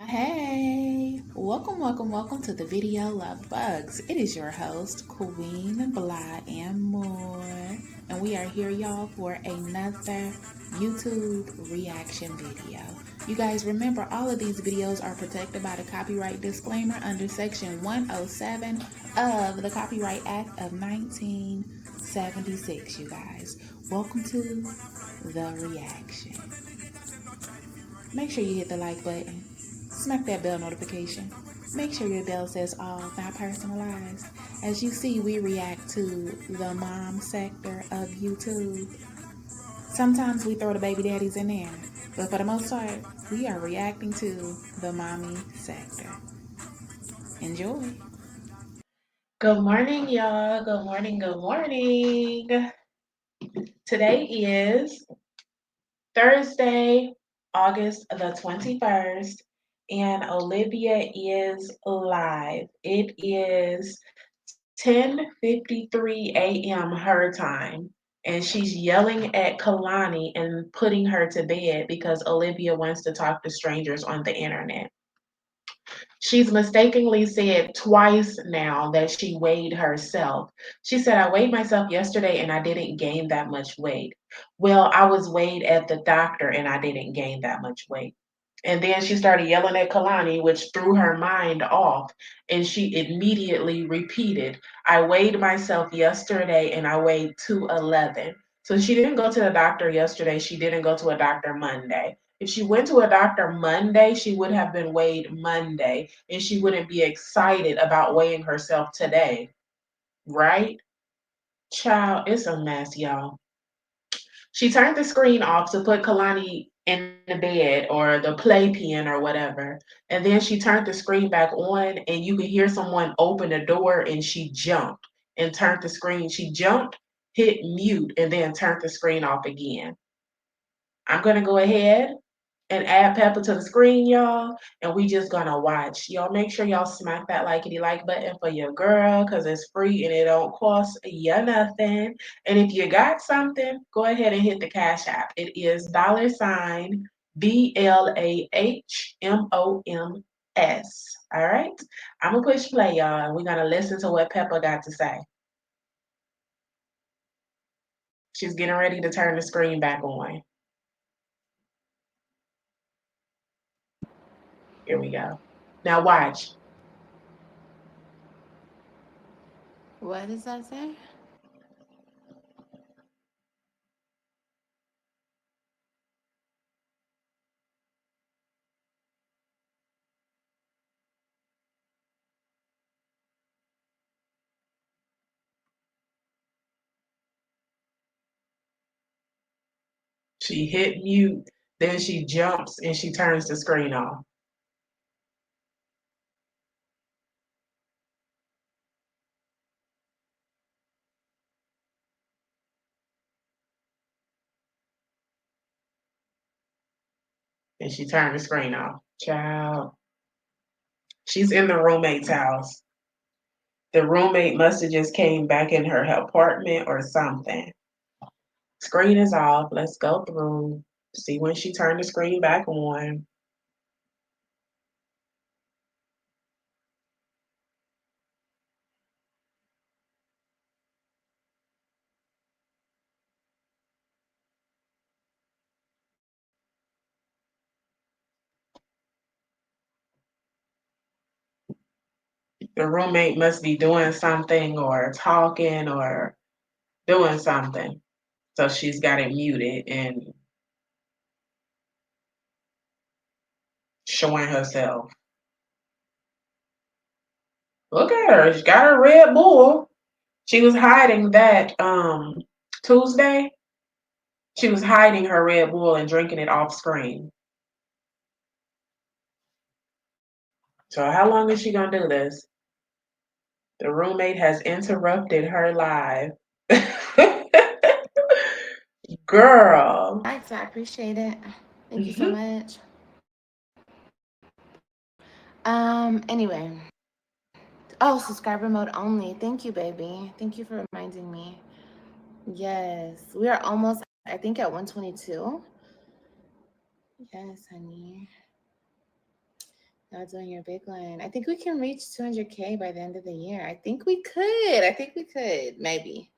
Hey, welcome to the video Love Bugs. It is your host, Queen Blah and More, and we are here, y'all, for another YouTube reaction video. You guys remember all of these videos are protected by the copyright disclaimer under Section 107 of the Copyright Act of 1976, you guys. Welcome to the reaction. Make sure you hit the like button. Smack that bell notification. Make sure your bell says all, not personalized. As you see, we react to the mom sector of YouTube. Sometimes we throw the baby daddies in there, but for the most part, we are reacting to the mommy sector. Enjoy. Good morning, y'all. Good morning. Good morning. Today is Thursday, August the 21st, and Olivia is live. It is 10:53 a.m. her time, and she's yelling at Kalani and putting her to bed because Olivia wants to talk to strangers on the internet. She's mistakenly said twice now that she weighed herself. She said, I weighed myself yesterday and I didn't gain that much weight. Well, I was weighed at the doctor and I didn't gain that much weight. And then she started yelling at Kalani, which threw her mind off. And she immediately repeated, I weighed myself yesterday and I weighed 211. So she didn't go to the doctor yesterday. She didn't go to a doctor Monday. If she went to a doctor Monday, she would have been weighed Monday and she wouldn't be excited about weighing herself today, right? Child, it's a mess, y'all. She turned the screen off to put Kalani in the bed or the playpen or whatever. And then she turned the screen back on and you could hear someone open the door and she jumped and turned the screen. She jumped, hit mute, and then turned the screen off again. I'm gonna go ahead and add Pepper to the screen, y'all. And we just gonna watch. Y'all make sure y'all smack that likey like button for your girl, cause it's free and it don't cost you nothing. And if you got something, go ahead and hit the Cash App. It is $BLAHMOMS. All right. I'm gonna push play, y'all, and we're gonna listen to what Pepper got to say. She's getting ready to turn the screen back on. Here we go. Now watch. What does that say? She hit mute, then she jumps and she turns the screen off. And she turned the screen off. Child. She's in the roommate's house. The roommate must have just came back in her apartment or something. Screen is off. Let's go through. See when she turned the screen back on. The roommate must be doing something or talking or doing something. So she's got it muted and showing herself. Look at her. She got her Red Bull. She was hiding that Tuesday. She was hiding her Red Bull and drinking it off screen. So how long is she gonna do this? The roommate has interrupted her live. Girl. Thanks, I appreciate it. Thank you so much. Anyway. Oh, subscriber mode only. Thank you, baby. Thank you for reminding me. Yes. We are almost, I think, at 122. Yes, honey. Y'all doing your big one. I think we can reach 200K by the end of the year. I think we could. I think we could. Maybe.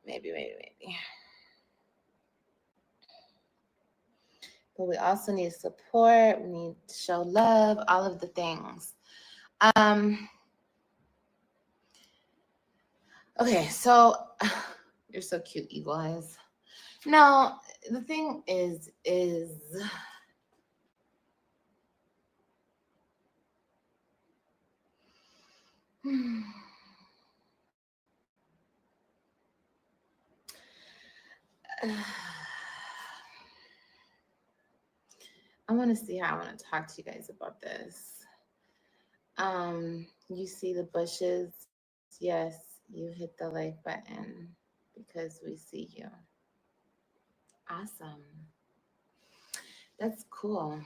Maybe. But we also need support. We need to show love, all of the things. Okay, so you're so cute, Eagle Eyes. No, the thing is I want to see how I want to talk to you guys about this. You see the bushes. Yes, you hit the like button because we see you. Awesome. That's cool.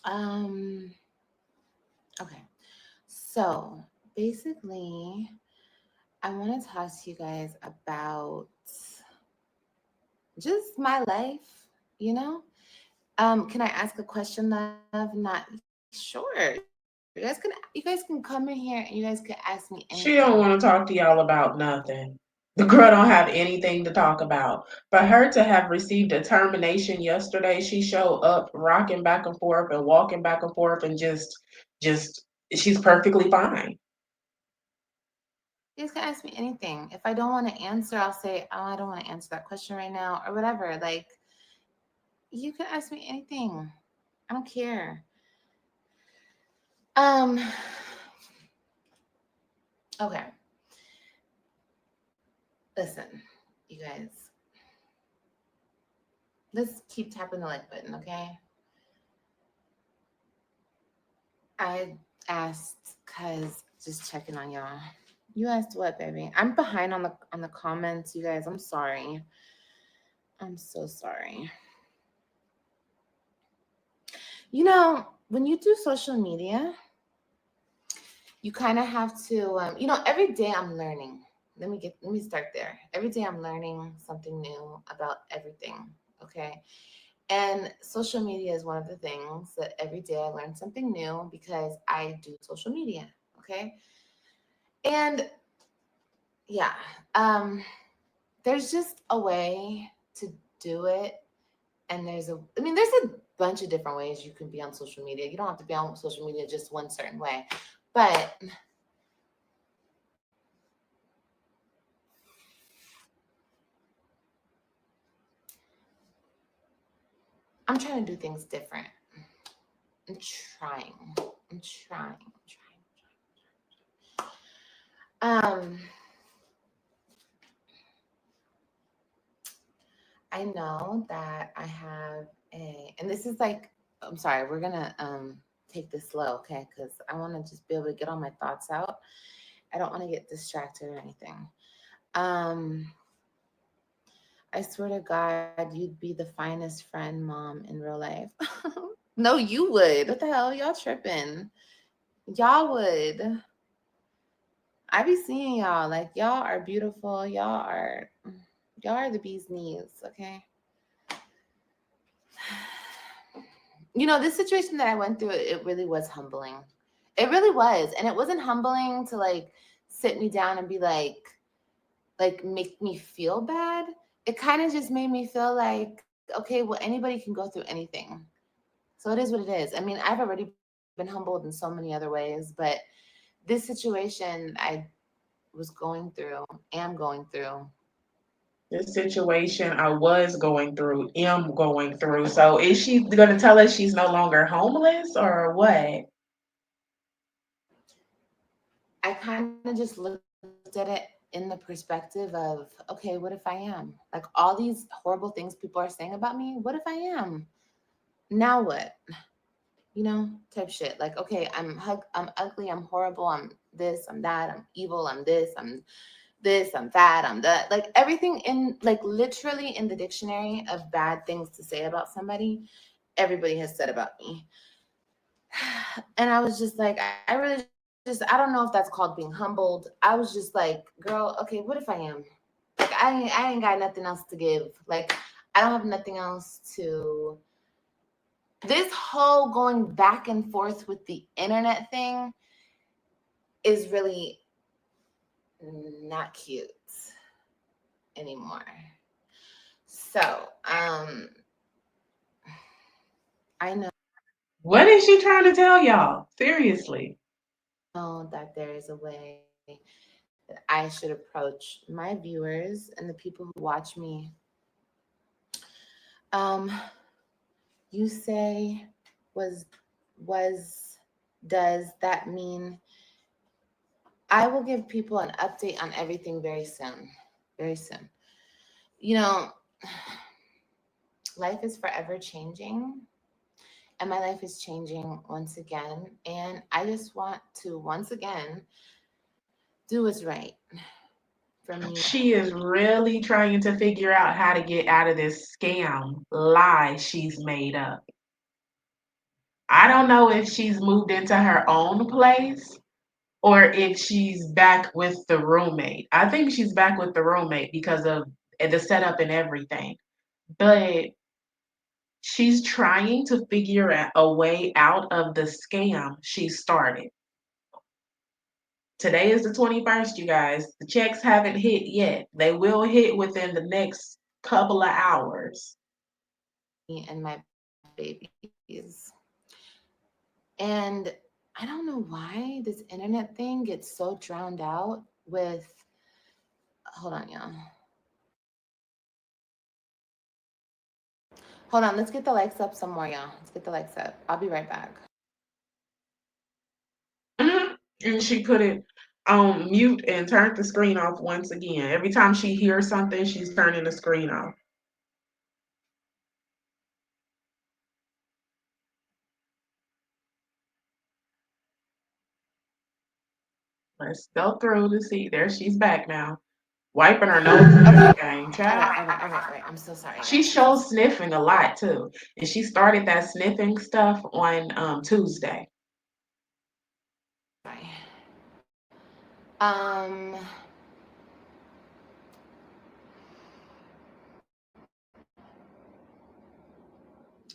Um, okay. So basically, I want to talk to you guys about just my life, you know? Can I ask a question, love? Not sure. You guys can come in here and you guys can ask me anything. She don't want to talk to y'all about nothing. The girl don't have anything to talk about. For her to have received a termination yesterday, she showed up rocking back and forth and walking back and forth and just she's perfectly fine. You guys can ask me anything. If I don't want to answer, I'll say, "Oh, I don't want to answer that question right now," or whatever. Like, you can ask me anything. I don't care. Um, okay. Listen, you guys. Let's keep tapping the like button, okay? I asked cause just checking on y'all. You asked what, baby? I'm behind on the comments, you guys. I'm sorry. I'm so sorry. You know, when you do social media, you kind of have to, every day I'm learning. Let me start there. Every day I'm learning something new about everything. Okay. And social media is one of the things that every day I learn something new because I do social media. Okay. And yeah, there's just a way to do it. And there's a bunch of different ways you can be on social media. You don't have to be on social media just one certain way. But I'm trying to do things different. I'm trying. I'm trying. Um, I know that I have and this is like, I'm sorry, we're gonna take this slow, okay? Because I want to just be able to get all my thoughts out. I don't want to get distracted or anything. Um, I swear to God, you'd be the finest friend, mom, in real life. No, you would. What the hell? Y'all tripping. Y'all would. I be seeing y'all like y'all are beautiful. Y'all are the bee's knees, okay? This situation that I went through, it really was humbling. It really was. And it wasn't humbling to like sit me down and be like make me feel bad. It kind of just made me feel like, okay, well, anybody can go through anything. So it is what it is. I mean, I've already been humbled in so many other ways, but this situation I was going through, am going through. This situation I was going through, am going through. So is she gonna tell us she's no longer homeless or what? I kind of just looked at it in the perspective of, okay, what if I am? Like all these horrible things people are saying about me, what if I am? Now what? Type shit. Like, okay, I'm ugly, I'm horrible, I'm this, I'm that, I'm evil, I'm that, I'm that. Like everything in like literally in the dictionary of bad things to say about somebody, everybody has said about me. And I was just like, I really I don't know if that's called being humbled. I was just like, girl, okay, what if I am? Like I ain't got nothing else to give. Like I don't have nothing else to this whole going back and forth with the internet thing is really not cute anymore. So, I What is she trying to tell y'all? Seriously. know that there is a way that I should approach my viewers and the people who watch me. Um, you say was was does that mean I will give people an update on everything very soon. Very soon. You know, life is forever changing, and my life is changing once again, and I just want to once again do what's right for me. She is really trying to figure out how to get out of this scam lie she's made up. I don't know if she's moved into her own place or if she's back with the roommate. I think she's back with the roommate because of the setup and everything. But she's trying to figure out a way out of the scam she started. Today is the 21st, you guys. The checks haven't hit yet. They will hit within the next couple of hours. And my babies. And I don't know why this internet thing gets so drowned out with. Hold on, y'all. Hold on, let's get the likes up some more, y'all. Let's get the likes up. I'll be right back. Mhm. And she put it on mute and turned the screen off once again. Every time she hears something, she's turning the screen off. Let's go through to see. There she's back now. Wiping her nose and Okay. everything. All right, Child. all right, all right, all right. I'm so sorry, She guys. shows sniffing a lot too. And she started that sniffing stuff on Tuesday. Sorry. Um,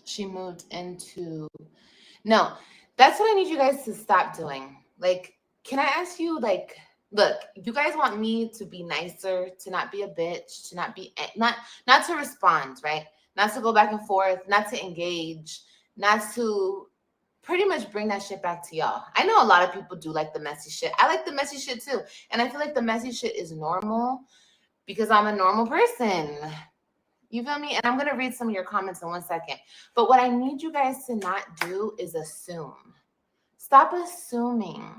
she moved into. No, that's what I need you guys to stop doing. Like, can I ask you, like, look, you guys want me to be nicer, to not be a bitch, to not be not to respond, right? Not to go back and forth, not to engage, not to pretty much bring that shit back to y'all. I know a lot of people do like the messy shit. I like the messy shit too. And I feel like the messy shit is normal because I'm a normal person. You feel me? And I'm going to read some of your comments in 1 second. But what I need you guys to not do is assume. Stop assuming.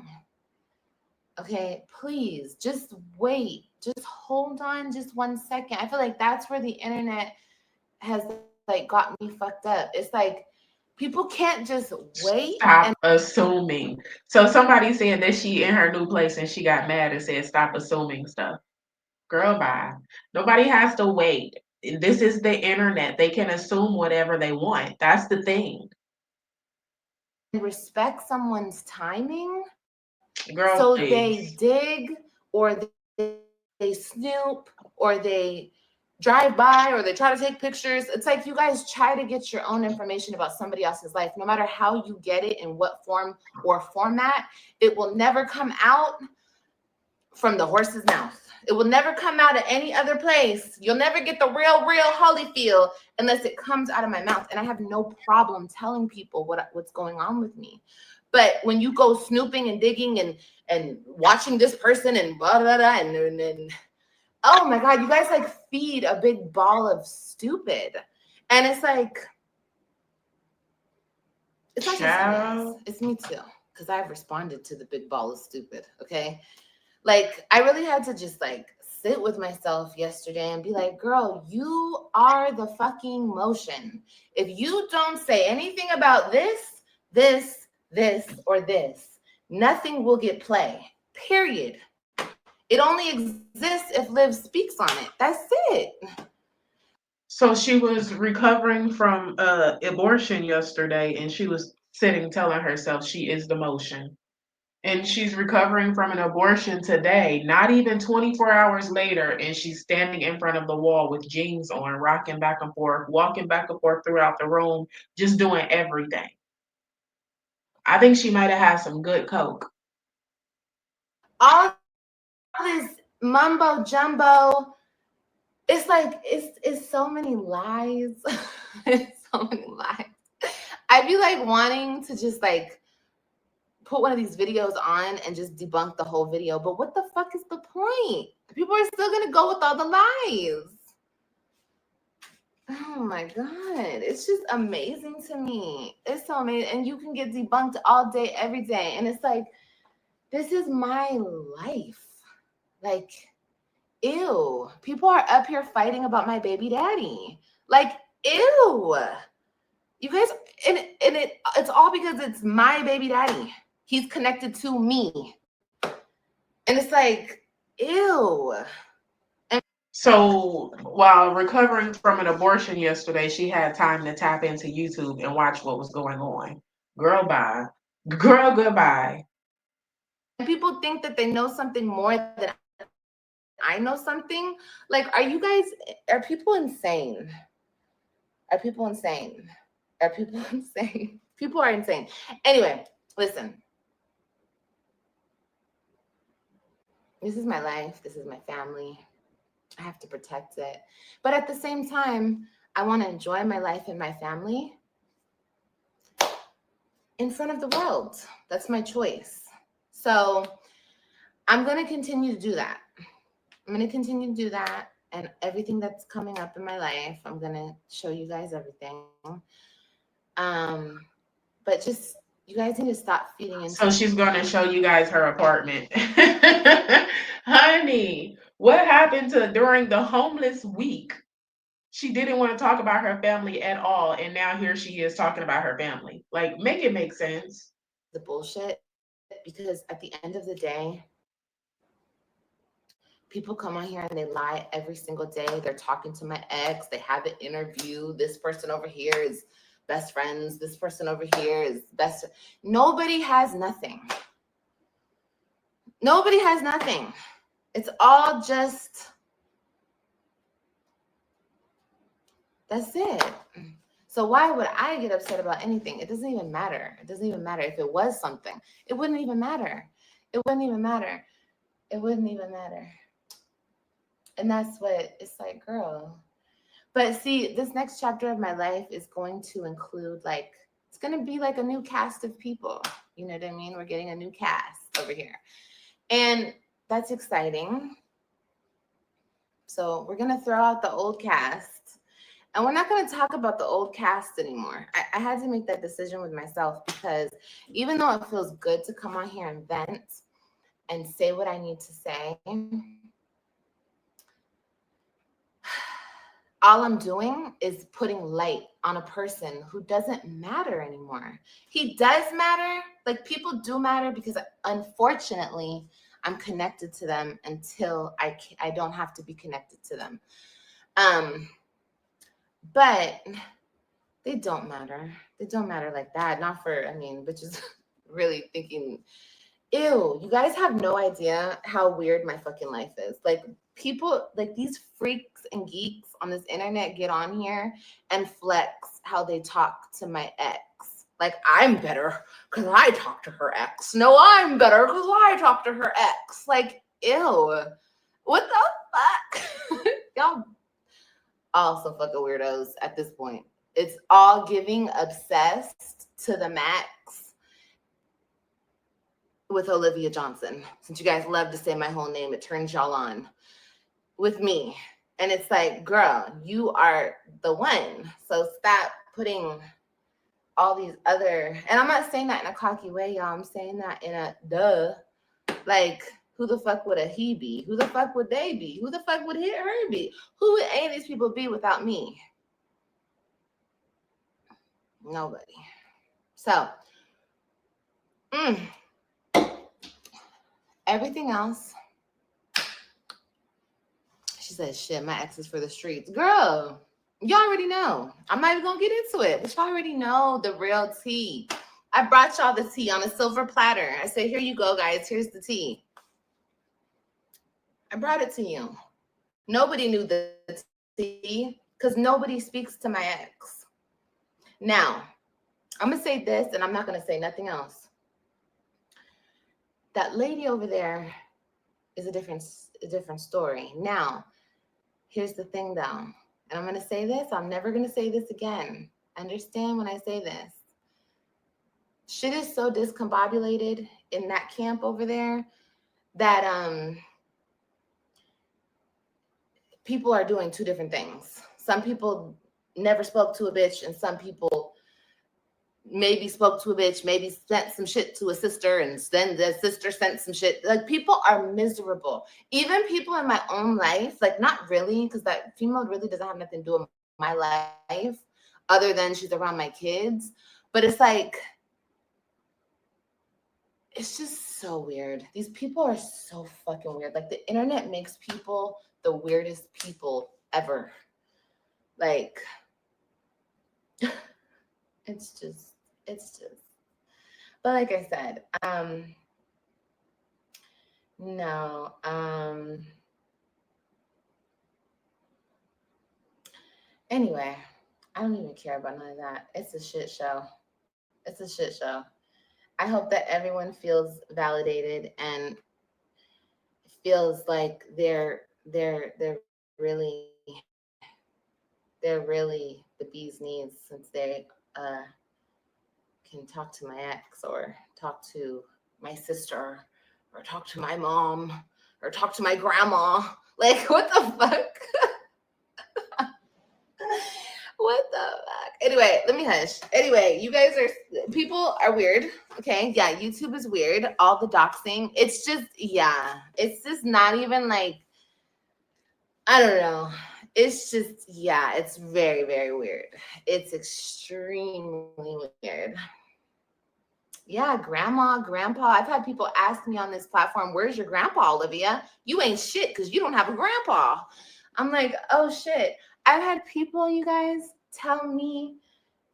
Okay, please just wait. Just hold on just 1 second. I feel like that's where the internet has like got me fucked up. It's like people can't just wait and Stop assuming. So somebody said that she in her new place and she got mad and said stop assuming stuff. Girl, bye. Nobody has to wait. This is the internet. They can assume whatever they want. That's the thing. respect someone's timing. Girl, So they please. dig or they snoop or they drive by or they try to take pictures. It's like you guys try to get your own information about somebody else's life. No matter how you get it, in what form or format, it will never come out from the horse's mouth. It will never come out of any other place. You'll never get the real Holyfield unless it comes out of my mouth. And I have no problem telling people what's going on with me. But when you go snooping and digging and watching this person and blah blah blah and oh my god, you guys like feed a big ball of stupid. And it's like it's not just you guys. Child. It's me too. Because I've responded to the big ball of stupid. Okay. Like, I really had to just like sit with myself yesterday and be like, girl, you are the fucking motion. If you don't say anything about or this, nothing will get play. Period. It only exists if Liv speaks on it. That's it. So she was recovering from abortion yesterday and she was sitting telling herself she is the motion. And she's recovering from an abortion today, not even 24 hours later, and she's standing in front of the wall with jeans on, rocking back and forth, walking back and forth throughout the room, just doing everything. I think she might have had some good coke. All this mumbo jumbo. It's like it's so many lies. It's so many lies. I'd be like wanting to just like put one of these videos on and just debunk the whole video. But what the fuck is the point? People are still gonna go with all the lies. Oh my God. It's just amazing to me. It's so amazing. And you can get debunked all day, every day. And it's like, this is my life. Like, ew. People are up here fighting about my baby daddy. Like, ew. You guys, it's all because it's my baby daddy. He's connected to me. And it's like, ew. So while recovering from an abortion yesterday, she had time to tap into YouTube and watch what was going on. Girl, bye. Girl, goodbye. And people think that they know something more than I know something. Like, are people insane? Are people insane? Are people insane? People are insane. Anyway, listen. This is my life. This is my family. I have to protect it. But at the same time, I want to enjoy my life and my family in front of the world. That's my choice. So I'm going to continue to do that. I'm going to continue to do that. And everything that's coming up in my life, I'm going to show you guys everything. But just, you guys need to stop feeding into. So she's going to show you guys her apartment. Honey, what happened to during the homeless week? She didn't want to talk about her family at all. And now here she is talking about her family. Like, make it make sense. The bullshit, because at the end of the day, people come on here and they lie every single day. They're talking to my ex. They have an interview. This person over here is best friends. This person over here is best. Nobody has nothing. Nobody has nothing. It's all just, that's it. So why would I get upset about anything? It doesn't even matter. It doesn't even matter. If it was something, it wouldn't even matter. It wouldn't even matter. It wouldn't even matter. And that's what it's like, girl. But see, this next chapter of my life is going to include, like, it's going to be like a new cast of people. You know what I mean? We're getting a new cast over here. And that's exciting. So we're going to throw out the old cast. And we're not going to talk about the old cast anymore. I had to make that decision with myself, because even though it feels good to come on here and vent and say what I need to say, all I'm doing is putting light on a person who doesn't matter anymore. He does matter. Like, people do matter, because unfortunately I'm connected to them until I don't have to be connected to them. But they don't matter. They don't matter like that. Not for, bitches really thinking, ew, you guys have no idea how weird my fucking life is. Like, people, like, these freaks and geeks on this internet get on here and flex how they talk to my ex. Like, I'm better because I talk to her ex. No, I'm better because I talk to her ex. Like, ew. What the fuck? Y'all also fucking weirdos at this point. It's all giving obsessed to the max with Olivia Johnson. Since you guys love to say my whole name, it turns y'all on with me. And it's like, girl, you are the one. So stop putting all these other, and I'm not saying that in a cocky way, y'all. I'm saying that in a duh. Like, who the fuck would a he be? Who the fuck would they be? Who the fuck would her be? Who would any of these people be without me? Nobody. So, everything else, she says, shit, my ex is for the streets. Girl, you already know. I'm not even gonna get into it, but you already know the real tea. I brought y'all the tea on a silver platter. I said, here you go, guys. Here's the tea. I brought it to you. Nobody knew the tea because nobody speaks to my ex. Now, I'm going to say this and I'm not going to say nothing else. That lady over there is a different story. Now, here's the thing though. And I'm going to say this. I'm never going to say this again. Understand when I say this. Shit is so discombobulated in that camp over there that people are doing two different things. Some people never spoke to a bitch, and some people maybe spoke to a bitch, maybe sent some shit to a sister, and then the sister sent some shit. Like, people are miserable. Even people in my own life, like, not really, because that female really doesn't have nothing to do with my life other than she's around my kids. But it's like, it's just so weird. These people are so fucking weird. Like, the internet makes people the weirdest people ever. Like, it's just but like I said, no, anyway, I don't even care about none of that. It's a shit show. It's a shit show. I hope that everyone feels validated and feels like they're really the bee's knees, since they uh can talk to my ex or talk to my sister or talk to my mom or talk to my grandma. Like, what the fuck? What the fuck? Anyway, let me hush. Anyway, you guys are, people are weird. Okay. Yeah. YouTube is weird. All the doxing. It's just, yeah. It's just not even like, I don't know. It's just, yeah, it's very, very weird. It's extremely weird. Yeah, grandma, grandpa. I've had people ask me on this platform, where's your grandpa, Olivia? You ain't shit because you don't have a grandpa. I'm like, oh shit. I've had people, you guys, tell me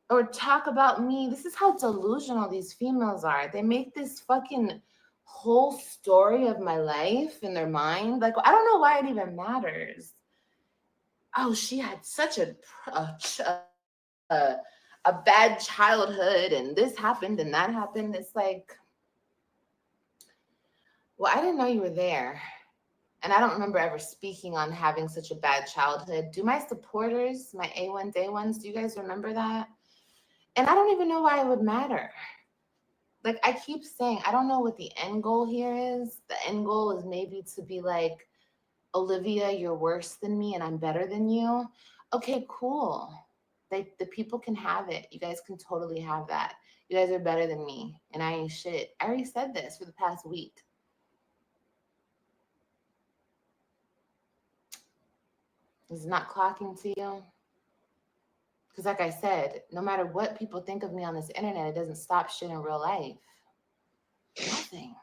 or talk about me. This is how delusional these females are. They make this fucking whole story of my life in their mind. Like, I don't know why it even matters. Oh, she had such a bad childhood, and this happened and that happened. It's like, well, I didn't know you were there. And I don't remember ever speaking on having such a bad childhood. Do my supporters, my A1 day ones, do you guys remember that? And I don't even know why it would matter. Like, I keep saying, I don't know what the end goal here is. The end goal is maybe to be like, Olivia, you're worse than me and I'm better than you. Okay, cool. The people can have it. You guys can totally have that. You guys are better than me and I ain't shit. I already said this for the past week. Is it not clocking to you? Because, like I said, no matter what people think of me on this internet, it doesn't stop shit in real life. Nothing.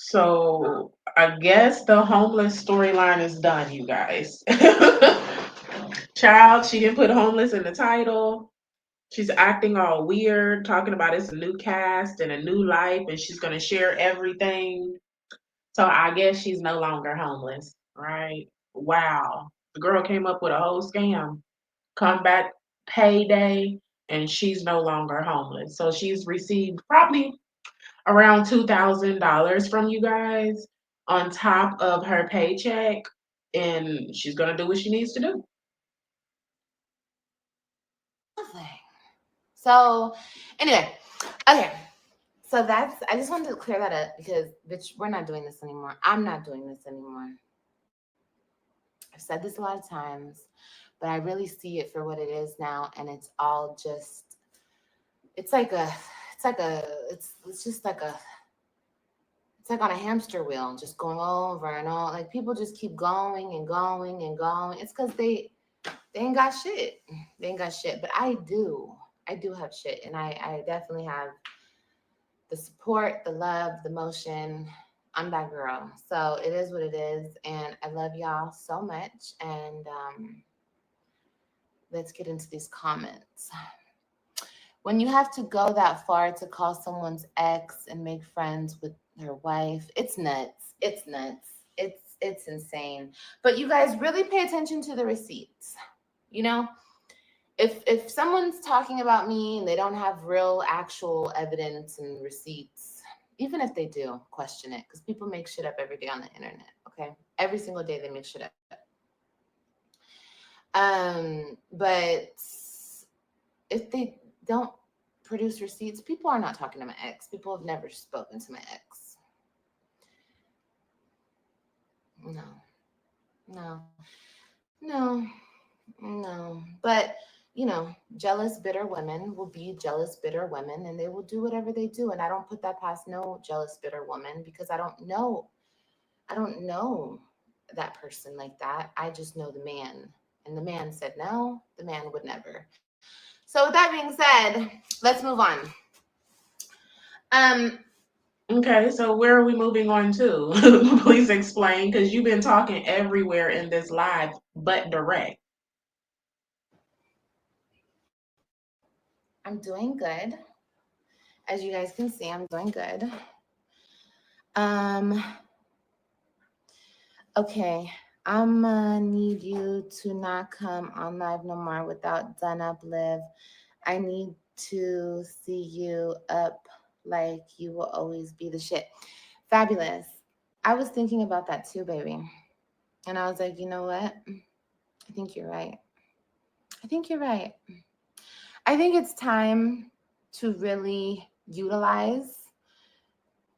So I guess the homeless storyline is done, you guys. Child, she didn't put homeless in the title. She's acting all weird, talking about it's a new cast and a new life, and she's gonna share everything. So I guess she's no longer homeless, right? Wow. The girl came up with a whole scam. Come back payday, and she's no longer homeless. So she's received probably around $2,000 from you guys on top of her paycheck, and she's gonna do what she needs to do. Nothing. So, anyway, okay. So that's, I just wanted to clear that up because, bitch, we're not doing this anymore. I'm not doing this anymore. I've said this a lot of times, but I really see it for what it is now, and it's all just, it's like a, it's just like a, it's like on a hamster wheel, just going over and on. Like, people just keep going and going and going. It's because they ain't got shit. They ain't got shit. But I do have shit, and I definitely have the support, the love, the motion. I'm that girl. So it is what it is. And I love y'all so much. And let's get into these comments. when you have to go that far to call someone's ex and make friends with their wife, it's nuts. It's nuts. It's insane. But you guys really pay attention to the receipts. You know, if someone's talking about me and they don't have real actual evidence and receipts, even if they do, question it, because people make shit up every day on the internet. Okay, every single day they make shit up. But if they don't produce receipts, people are not talking to my ex. People have never spoken to my ex. No, no, no, no. But jealous, bitter women will be jealous, bitter women, and they will do whatever they do. And I don't put that past no jealous, bitter woman because I don't know. I don't know that person like that. I just know the man. And the man said no, the man would never. So with that being said, let's move on. Um, Okay, so where are we moving on to? Please explain, because you've been talking everywhere in this live, but direct. I'm doing good. As you guys can see, I'm doing good. Um, okay. I'm gonna need you to not come on live no more without done up live. I need to see you up like you will always be the shit. Fabulous. I was thinking about that too, baby. And I was like, you know what? I think you're right. I think you're right. I think it's time to really utilize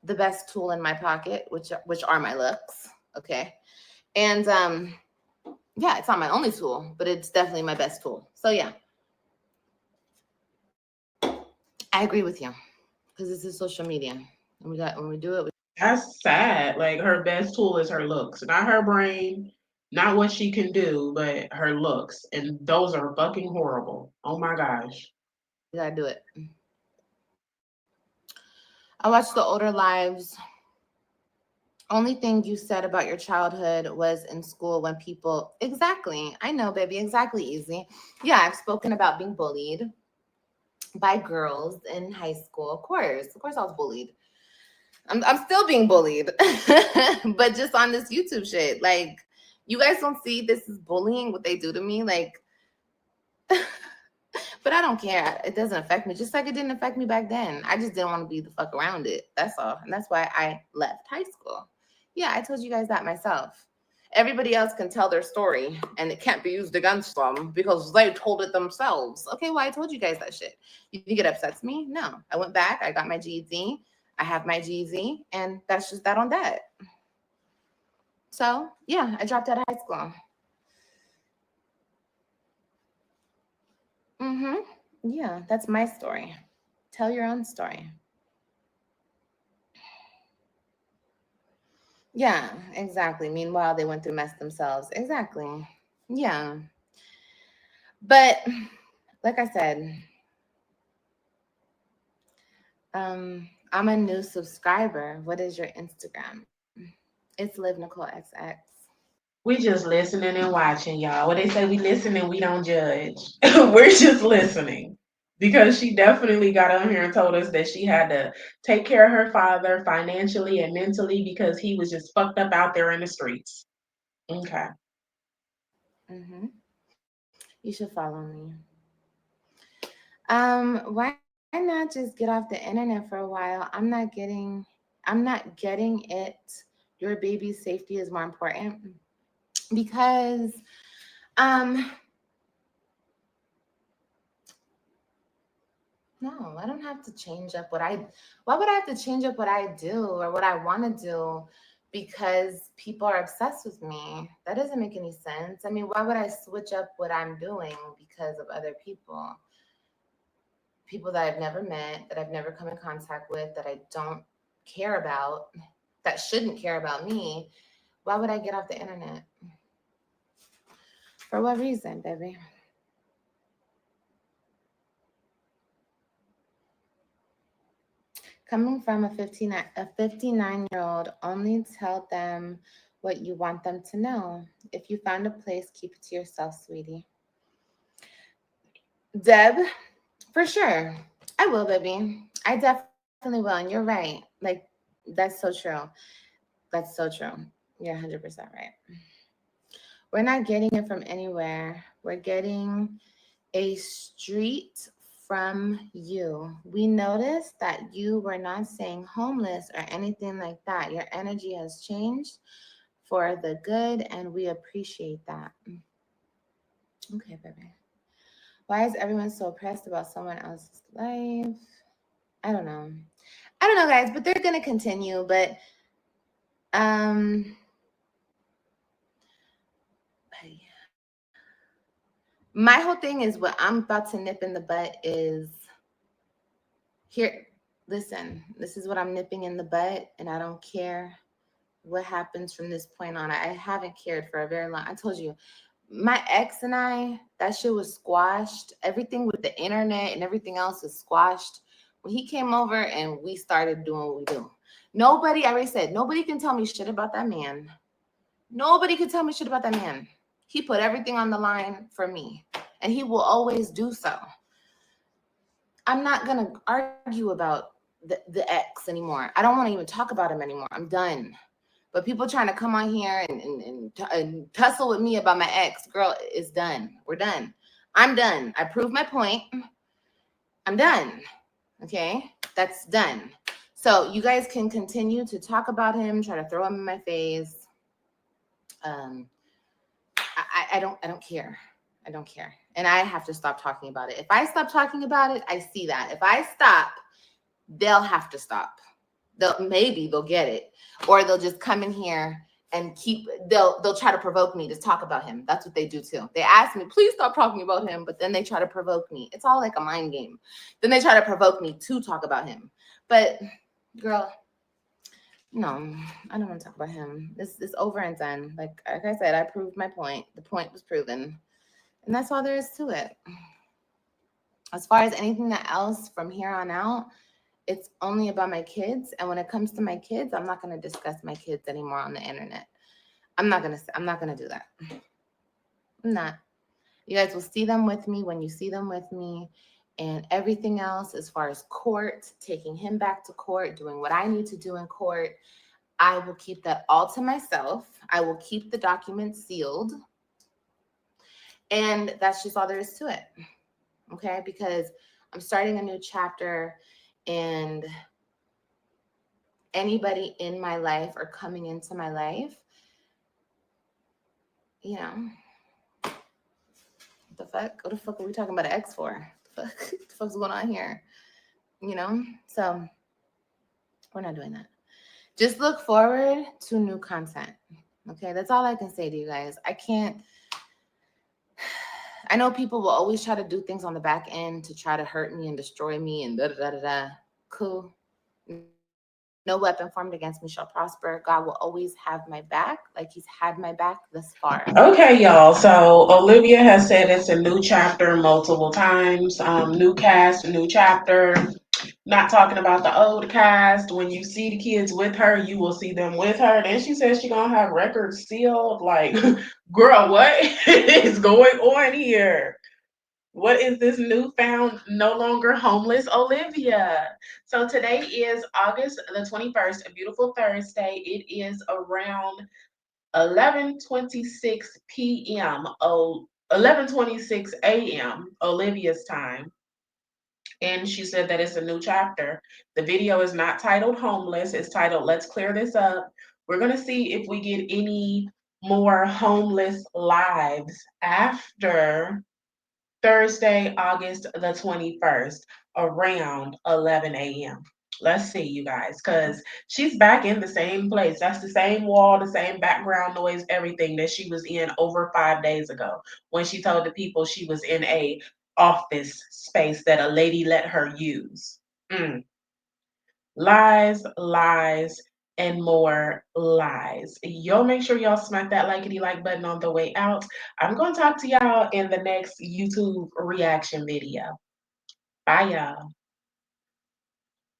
the best tool in my pocket, which are my looks. Okay. And yeah, it's not my only tool, but it's definitely my best tool. So yeah, I agree with you because this is social media, and when we do it. That's sad. Like her best tool is her looks, not her brain, not what she can do, but her looks. And those are fucking horrible. Oh my gosh. We gotta do it. I watched the older lives. Only thing you said about your childhood was in school when people exactly. I know, baby, exactly easy. Yeah, I've spoken about being bullied by girls in high school. Of course, I was bullied. I'm still being bullied, but just on this YouTube shit. Like, you guys don't see this is bullying what they do to me. Like, but I don't care. It doesn't affect me. Just like it didn't affect me back then. I just didn't want to be the fuck around it. That's all. And that's why I left high school. Yeah, I told you guys that myself. Everybody else can tell their story and it can't be used against them because they told it themselves. Okay, well, I told you guys that shit. You think it upsets me? No. I went back, I got my GED, I have my GED, and that's just that on that. So, yeah, I dropped out of high school. Mm-hmm. Yeah, that's my story. Tell your own story. Yeah, exactly. Meanwhile, they went through mess themselves. Exactly. Yeah. But like I said, I'm a new subscriber. What is your Instagram? It's Live Nicole XX. We just listening and watching, y'all. What they say, we listen and we don't judge. We're just listening. Because she definitely got on here and told us that she had to take care of her father financially and mentally because he was just fucked up out there in the streets. Okay. Mm-hmm. You should follow me. Why not just get off the internet for a while? I'm not getting it. Your baby's safety is more important because um no, I don't have to change up why would I have to change up what I do or what I want to do because people are obsessed with me? That doesn't make any sense. I mean, why would I switch up what I'm doing because of other people? People that I've never met, that I've never come in contact with, that I don't care about, that shouldn't care about me. Why would I get off the internet? For what reason, baby? Coming from a 59-year-old, only tell them what you want them to know. If you found a place, keep it to yourself, sweetie. Deb, for sure. I will, baby. I definitely will. And you're right. Like, that's so true. That's so true. You're 100% right. We're not getting it from anywhere. We're getting a street from you. We noticed that you were not saying homeless or anything like that. Your energy has changed for the good, and we appreciate that. Okay, baby. Why is everyone so pressed about someone else's life? I don't know. I don't know, guys, but they're gonna continue. But um, my whole thing is what I'm about to nip in the butt is here. Listen, this is what I'm nipping in the butt, and I don't care what happens from this point on. I haven't cared for a very long. I told you, my ex and I, that shit was squashed. Everything with the internet and everything else is squashed. When he came over and we started doing what we do. Nobody, I already said, nobody can tell me shit about that man. Nobody can tell me shit about that man. He put everything on the line for me, and he will always do so. I'm not going to argue about the ex anymore. I don't want to even talk about him anymore. I'm done. But people trying to come on here and tussle with me about my ex, girl, is done. We're done. I'm done. I proved my point. I'm done. Okay? That's done. So you guys can continue to talk about him, try to throw him in my face. I don't care. I don't care. And I have to stop talking about it. If I stop talking about it, I see that. If I stop, they'll have to stop. They'll get it, or they'll just come in here and they'll try to provoke me to talk about him. That's what they do too. They ask me, please stop talking about him, but then they try to provoke me. It's all like a mind game. Then they try to provoke me to talk about him. But girl, no, I don't want to talk about him. It's over and done. Like I said, I proved my point. The point was proven, and that's all there is to it. As far as anything that else from here on out, it's only about my kids. And when it comes to my kids, I'm not going to discuss my kids anymore on the internet. I'm not going to do that. I'm not. You guys will see them with me when you see them with me. And everything else, as far as court, taking him back to court, doing what I need to do in court, I will keep that all to myself. I will keep the documents sealed. And that's just all there is to it. Okay? Because I'm starting a new chapter, and anybody in my life or coming into my life, you know, what the fuck? What the fuck are we talking about an ex for? What the fuck's going on here? You know? So we're not doing that. Just look forward to new content. Okay, that's all I can say to you guys. I know people will always try to do things on the back end to try to hurt me and destroy me and da da da da da. Cool. No weapon formed against me shall prosper. God will always have my back, like He's had my back thus far. Okay, y'all. So Olivia has said it's a new chapter multiple times. New cast, new chapter. Not talking about the old cast. When you see the kids with her, you will see them with her. Then she says she gonna have records sealed. Like, girl, what is going on here? What is this newfound, no longer homeless Olivia? So today is August the 21st, a beautiful Thursday. It is around 11:26 p.m. 11:26 a.m. Olivia's time. And she said that it's a new chapter. The video is not titled homeless, it's titled Let's Clear This Up. We're going to see if we get any more homeless lives after Thursday, August the 21st, around 11 a.m. Let's see, you guys, because she's back in the same place. That's the same wall, the same background noise, everything that she was in over 5 days ago when she told the people she was in a office space that a lady let her use. Mm. Lies, lies, and more lies. Y'all make sure y'all smack that likety like button on the way out. I'm going to talk to y'all in the next YouTube reaction video. Bye, y'all.